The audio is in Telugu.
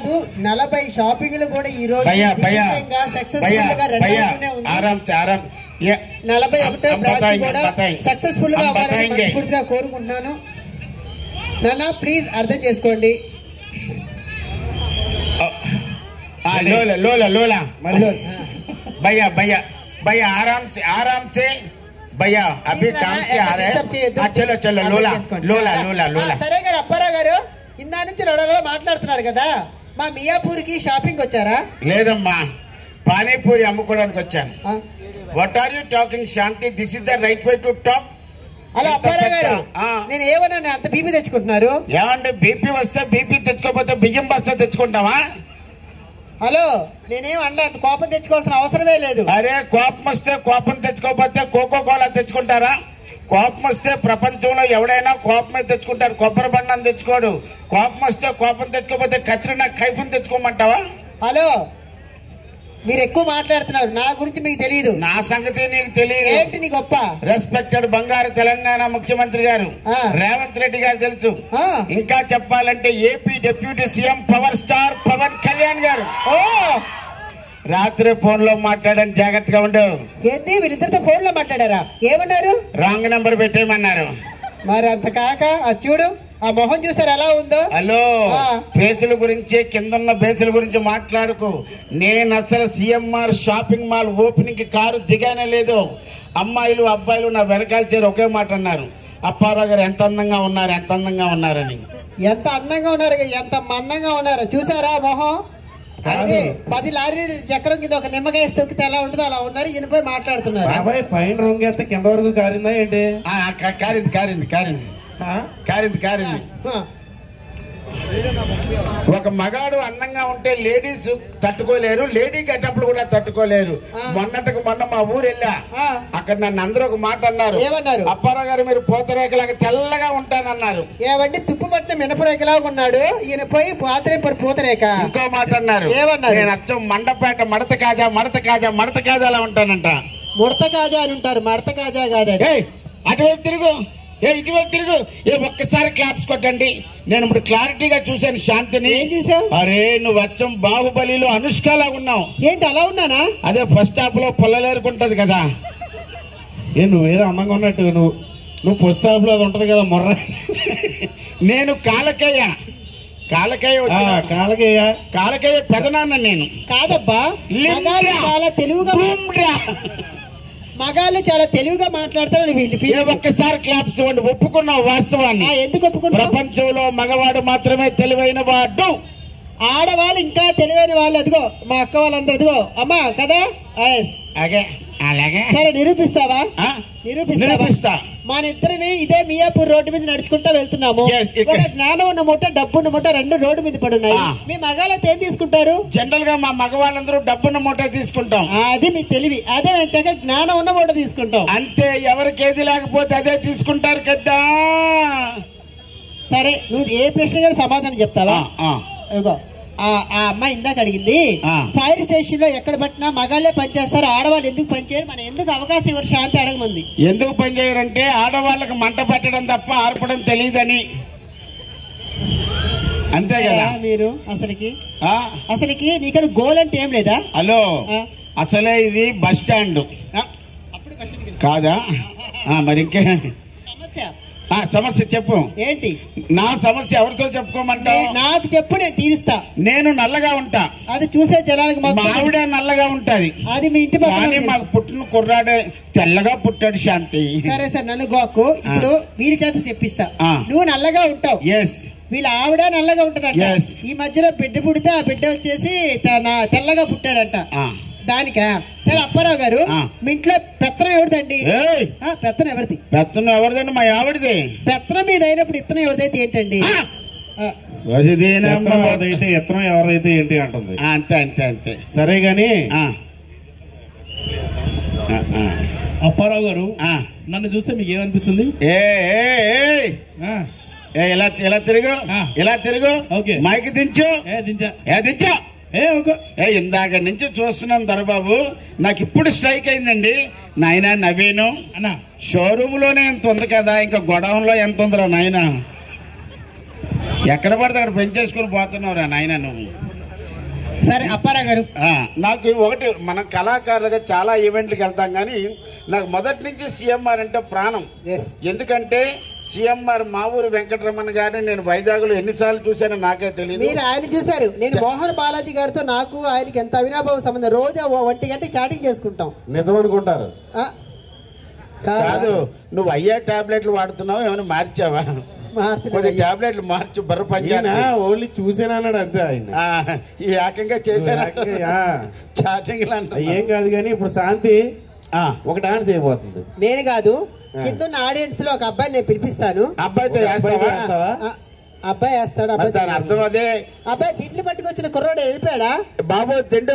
కాదు 40 షాపింగ్లు కూడా ఈ రోజు సక్సెస్ఫుల్ గా రన్ ఆరాం 41వ బ్రాంచ్ కూడా సక్సెస్ఫుల్ గా అవ్వాలని మనస్ఫూర్తిగా కోరుకుంటున్నాను. నాన్న ప్లీజ్ అర్థం చేసుకోండి. लोला भैया भैया भैया आराम से भैया अभी काम से आ रहे हैं. चलो चलो लोला लोला लोला लोला. సరే గారు అప్పారావు గారు ఇందా నుంచి రొడలో మాట్లాడుతున్నారు కదా, మా మియాపూర్కి షాపింగ్ వచ్చారా? లేదమ్మా, పానీపూరి అమ్ముకోవడానికి వచ్చాను. What are you talking Shanti? This is the right way to talk. అలా అప్పారావు గారు నేను ఏమన్నా అంత బీపీ తెచ్చుకుంటున్నారు? ఏమంటే బీపీ వస్తే బీపీ తెచ్చుకోకపోతే బియ్యం బస్తా తెచ్చుకుంటావా? హలో, నేనేం అన్నా అంత కోపం తెచ్చుకోవాల్సిన అవసరమే లేదు. అరే కోపం వస్తే కోపం తెచ్చుకోకపోతే కోకో కోలా తెచ్చుకుంటారా? కోపం వస్తే ప్రపంచంలో ఎవడైనా కోపమే తెచ్చుకుంటారు, కొబ్బరి బండం తెచ్చుకోడు. కోపం వస్తే కోపం తెచ్చుకోకపోతే కత్రినా కైఫ్ని తెచ్చుకోమంటావా? హలో, మీరు ఎక్కువ మాట్లాడుతున్నారు, నా గురించి మీకు తెలియదు. నా సంగతి నీకు తెలియదు. ఏంటి నీ గొప్ప? రెస్పెక్టెడ్ బంగారు తెలంగాణ ముఖ్యమంత్రి గారు రేవంత్ రెడ్డి గారు తెలుసు. ఇంకా చెప్పాలంటే AP deputy CM power star Pawan Kalyan garu రాత్రి ఫోన్ లో మాట్లాడని జాగ్రత్తగా ఉండు. ఏంటి వీళ్ళిద్దరితో ఫోన్ లో మాట్లాడారా? ఏమన్నారు? రాంగ్ నెంబర్ పెట్టేయమన్నారు. మరి అంత కాక అది చూడు, ఆ మొహం చూసారు ఎలా ఉందో. హలో, ఫేసుల గురించి కిందన్న బేసుల గురించి మాట్లాడుకు. నేను అసలు సిఎంఆర్ షాపింగ్ మాల్ ఓపెనింగ్ కి కారు దిగానే లేదు. అమ్మాయిలు అబ్బాయిలు నా వెనకాల చేరి ఒకే మాట అన్నారు, అప్పారావు గారు ఎంత అందంగా ఉన్నారు, ఎంత అందంగా ఉన్నారని. ఎంత అందంగా ఉన్నారు, ఎంత మందంగా ఉన్నారు చూసారా మొహం? అదే 10 లారీ చక్రం కింద ఒక నిమ్మకాయ తొక్కితే ఎలా ఉంటుందో అలా ఉన్నారు. ఈయనపై మాట్లాడుతున్నారు. పైన రొంగేస్తే కింద వరకు కారిందా ఏంటి? కారింది. ఒక మగాడు అందంగా ఉంటే లేడీస్ తట్టుకోలేరు, లేడీ గెటప్లు కూడా తట్టుకోలేరు. మొన్నటికి మొన్న మా ఊరు వెళ్ళా, అక్కడ నన్ను అందరూ ఒక మాట అన్నారు, ఏమన్నారు? అప్పారావు గారు మీరు పూతరేకలాగా తెల్లగా ఉంటానన్నారు. ఏమండి తుప్పు పట్టిన మినపరేకలాగా ఉన్నాడు ఈయన, పోయి పాత్రేపరి పూతరేక. ఇంకో మాట అన్నారు, ఏమన్నారు? నేను అచ్చం మండపేట మడత కాజా అలా ఉంటానంట. ముడత కాజా అని ఉంటారు, మడత కాజా కాదు. అటువైపు తిరుగు, ఇటువైపు తిరుగు. ఒక్కసారి క్లాప్స్ కొట్టండి. నేను ఇప్పుడు క్లారిటీగా చూశాను శాంతిని. ఏం చూసావు? అరే నువ్వు అచ్చం బాహుబలిలో అనుష్కలా ఉన్నావు. ఏంటి అలా ఉన్నానా? అదే ఫస్ట్ హాఫ్ లో పొల్లలేరుకుంటది కదా. నువ్వేదో అందంగా ఉన్నట్టు నువ్వు ఫస్ట్ హాఫ్ లో అది ఉంటది కదా మొర్ర. నేను కాలకయ్య పెదనాన్న. నేను కాదబ్బా, మగాళ్ళు చాలా తెలుగుగా మాట్లాడతారు. ఒక్కసారి క్లాప్స్ ఇవ్వండి. ఒప్పుకున్నావు వాస్తవాన్ని. ఎందుకు ఒప్పుకున్నావు? ప్రపంచంలో మగవాడు మాత్రమే తెలివైన వాడు, ఆడవాళ్ళు ఇంకా తెలివైన వాళ్ళు. అదిగో మా అక్క వాళ్ళందరూ అదిగో అమ్మా కదా. అలాగే సరే నిరూపిస్తావా? నిరూపిస్తా. మన ఇద్దరిని ఇదే మియాపూర్ రోడ్డు మీద నడుచుకుంటా వెళ్తున్నాము. ఒక జ్ఞానం ఉన్న మూట, డబ్బు ఉన్న మూట, 2 రోడ్డు మీద పడున్నాయి. మీ మగాళ్ళతో ఏం తీసుకుంటారు? జనరల్ గా మా మగవాళ్ళందరూ డబ్బున్న మూట తీసుకుంటాం. అది మీ తెలివి. అదే మేము చక్కగా జ్ఞానం ఉన్న మూట తీసుకుంటాం. అంతే, ఎవరికి ఏది లేకపోతే అదే తీసుకుంటారు కదా. సరే నువ్వు ఏ ప్రశ్న గారు సమాధానం చెప్తావా? ఇదిగో ఆ అమ్మాయి ఇందాక అడిగింది, ఫైర్ స్టేషన్ లో ఎక్కడ పట్టినా మగాళ్ళే పనిచేస్తారు, ఆడవాళ్ళు ఎందుకు పనిచేయరు, మన ఎందుకు అవకాశం ఇవ్వరు శాంతి అడగమంది. ఎందుకు పనిచేయరంటే ఆడవాళ్ళకి మంట పెట్టడం తప్ప ఆర్పడం తెలియదని. అంతే కదా. మీరు అసలుకి నీకు గోల్ అంటే ఏం లేదా? హలో, అసలే ఇది బస్ స్టాండ్ కాదా? మరి ఇంకే సమస్య చెప్పు. ఏంటి నా సమస్య? ఎవరితో చెప్పుకోమంటావు? నాకు చెప్పు, నేను తీరుస్తా. నేను నల్లగా ఉంటా, అది చూసే జనానికి. మా ఆవిడ నల్లగా ఉంటది, అది మీ ఇంటి పక్కన. మాకు పుట్టిన కుర్రాడే తెల్లగా పుట్టాడు శాంతి. సరే నన్ను గోకు. ఇప్పుడు వీరి చేత చెప్పిస్తా. నువ్వు నల్లగా ఉంటావు, వీళ్ళ ఆవిడ నల్లగా ఉంటదంట. ఈ మధ్యలో బిడ్డ పుడితే ఆ బిడ్డ వచ్చేసి తెల్లగా పుట్టాడంట. దానికా? సరే అప్పారావు గారు, మీ ఇంట్లో పెత్తనం ఎవరిదండి? పెత్తనం ఎవరిది? పెత్తనం ఎవరిదండి? మా ఆవిడది. పెత్తనం మీద అయినప్పుడు ఇత్తనం ఎవరిదైతే ఏంటండి? ఎత్తనం ఎవరైతే ఏంటి అంటుంది. అంతే. సరే గాని అప్పారావు గారు, నన్ను చూస్తే మీకు ఏమనిపిస్తుంది? ఇలా తిరుగు. మైకి దించు. దించా. ఇందాక నుంచి చూస్తున్నాం దొరబాబు, నాకు ఇప్పుడు స్ట్రైక్ అయిందండి. నాయన నవీను అన్న, షోరూమ్ లోనే ఎంత ఉంది కదా, ఇంకా గొడౌన్ లో ఎంత ఉందిరా నాయన. ఎక్కడ పడితే అక్కడ పెంచేసుకుని పోతున్నావురా నాయన నువ్వు. సరే అప్పారావు గారు, నాకు ఒకటి, మనం కళాకారులుగా చాలా ఈవెంట్లకు వెళ్తాం కానీ నాకు మొదటి నుంచి సిఎంఆర్ అంటే ప్రాణం. ఎందుకంటే సిఎంఆర్ మా ఊరు వెంకటరమణ గారిని నేను వైజాగ్లో ఎన్నిసార్లు చూశానో నాకే తెలియదు. మీరు ఆయన చూశారు, నేను మోహన్ బాలాజీ గారితో నాకు ఆయనకి ఎంత అవినాభావ సంబంధం. రోజు 1 గంట చాటింగ్ చేసుకుంటాం. నిజం అనుకుంటారు. కాదు, నువ్వు అయ్యే టాబ్లెట్లు వాడుతున్నావు, ఏమైనా మార్చావా? కొద్ది టాబ్లెట్లు మార్చు, బర్ర పని ఓన్లీ చూసానన్నాడు అంతే. ఆయన ఈ ఏకంగా చేశాను చాటింగ్ ఏం కాదు కానీ ఇప్పుడు శాంతి ఒక డాన్స్ అయిపోతుంది. నేను కాదు, కింద ఆడియన్స్ లో ఒక అబ్బాయి నేను పిలిపిస్తాను. అబ్బాయితో అబ్బాయి వేస్తాడు. అర్థం అదే. అబ్బాయి తిండ్లు పట్టుకొచ్చిన కుర్రోడు వెళ్ళిపోయాడా బాబు? తిండి